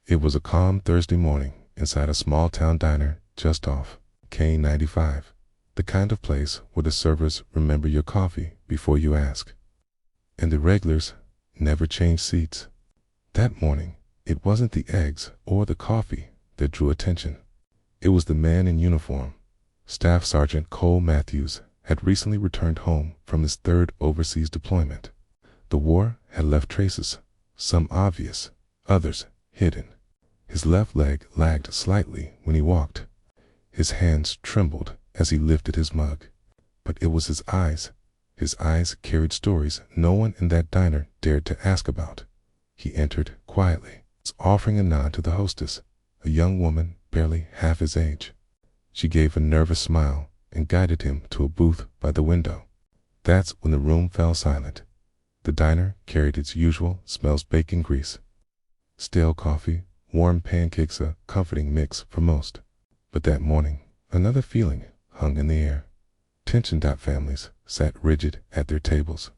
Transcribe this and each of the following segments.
It was a calm Thursday morning inside a small-town diner just off K95, the kind of place where the servers remember your coffee before you ask, and the regulars never change seats. That morning, it wasn't the eggs or the coffee that drew attention. It was the man in uniform. Staff Sergeant Cole Matthews had recently returned home from his third overseas deployment. The war had left traces, some obvious, others hidden. His left leg lagged slightly when he walked. His hands trembled as he lifted his mug. But it was his eyes. His eyes carried stories no one in that diner dared to ask about. He entered quietly, offering a nod to the hostess, a young woman barely half his age. She gave a nervous smile and guided him to a booth by the window. That's when the room fell silent. The diner carried its usual smells: bacon grease, stale coffee, warm pancakes, a comforting mix for most. But that morning, another feeling hung in the air. Tensioned families sat rigid at their tables.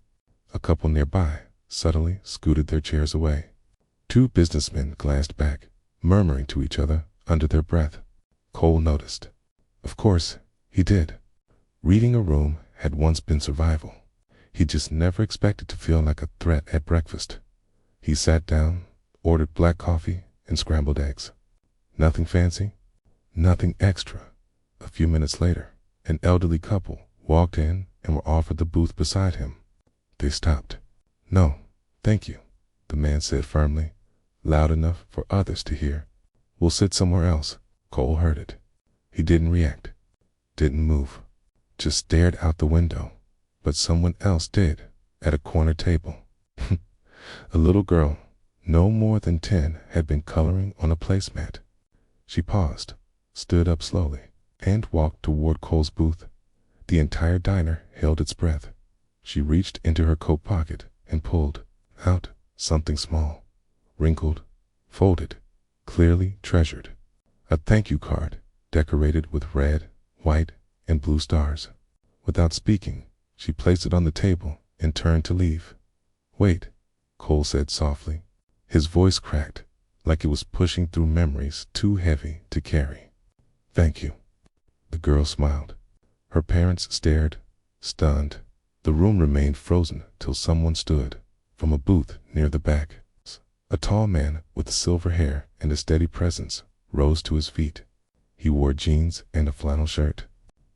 A couple nearby subtly scooted their chairs away. Two businessmen glanced back, murmuring to each other under their breath. Cole noticed. Of course, he did. Reading a room had once been survival. He just never expected to feel like a threat at breakfast. He sat down, ordered black coffee and scrambled eggs. Nothing fancy, nothing extra. A few minutes later, an elderly couple walked in and were offered the booth beside him. They stopped. "No, thank you," the man said firmly, loud enough for others to hear. "We'll sit somewhere else." Cole heard it. He didn't react, didn't move, just stared out the window. But someone else did, at a corner table. A little girl, no more than 10, had been coloring on a placemat. She paused, stood up slowly, and walked toward Cole's booth. The entire diner held its breath. She reached into her coat pocket and pulled out something small, wrinkled, folded, clearly treasured. A thank you card decorated with red, white, and blue stars. Without speaking, she placed it on the table and turned to leave. "Wait," Cole said softly. His voice cracked, like it was pushing through memories too heavy to carry. "Thank you." The girl smiled. Her parents stared, stunned. The room remained frozen till someone stood from a booth near the back. A tall man with silver hair and a steady presence rose to his feet. He wore jeans and a flannel shirt.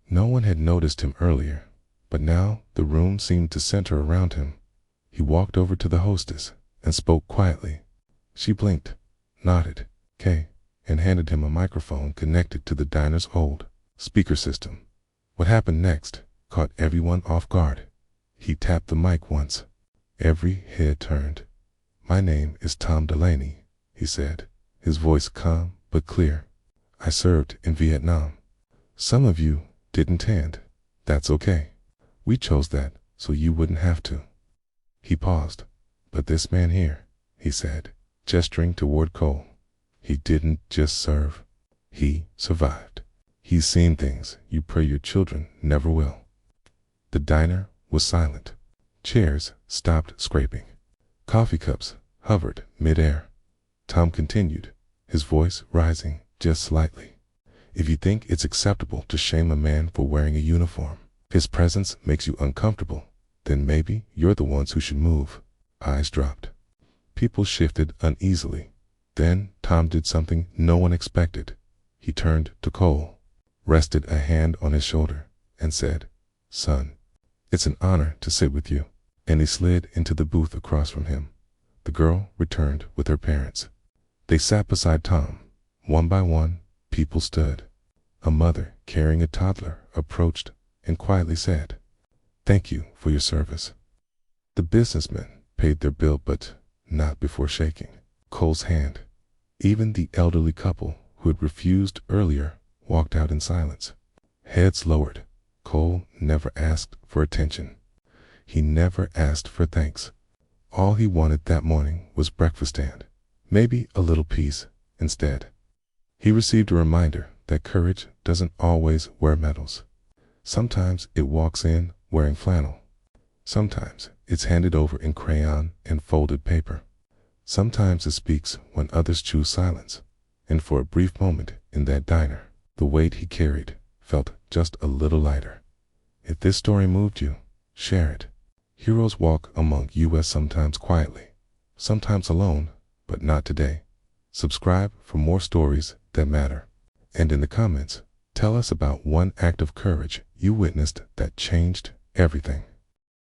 No one had noticed him earlier, but now the room seemed to center around him. He walked over to the hostess and spoke quietly. She blinked, nodded, "K," and handed him a microphone connected to the diner's old speaker system. What happened next caught everyone off guard. He tapped the mic once. Every head turned. "My name is Tom Delaney," he said, his voice calm but clear. "I served in Vietnam. Some of you didn't, and that's okay. We chose that so you wouldn't have to." He paused. "But this man here," he said, gesturing toward Cole, "he didn't just serve. He survived. He's seen things you pray your children never will." The diner was silent. Chairs stopped scraping. Coffee cups hovered mid-air. Tom continued, his voice rising just slightly. "If you think it's acceptable to shame a man for wearing a uniform, his presence makes you uncomfortable, then maybe you're the ones who should move." Eyes dropped. People shifted uneasily. Then Tom did something no one expected. He turned to Cole, rested a hand on his shoulder, and said, "Son, it's an honor to sit with you." And he slid into the booth across from him. The girl returned with her parents. They sat beside Tom. One by one, people stood. A mother carrying a toddler approached and quietly said, "Thank you for your service." The businessmen paid their bill, but not before shaking Cole's hand. Even the elderly couple who had refused earlier walked out in silence. Heads lowered. Cole never asked for attention. He never asked for thanks. All he wanted that morning was breakfast and maybe a little peace instead. He received a reminder that courage doesn't always wear medals. Sometimes it walks in wearing flannel. Sometimes it's handed over in crayon and folded paper. Sometimes it speaks when others choose silence. And for a brief moment in that diner, the weight he carried felt just a little lighter. If this story moved you, share it. Heroes walk among us sometimes quietly, sometimes alone, but not today. Subscribe for more stories that matter. And in the comments, tell us about one act of courage you witnessed that changed everything.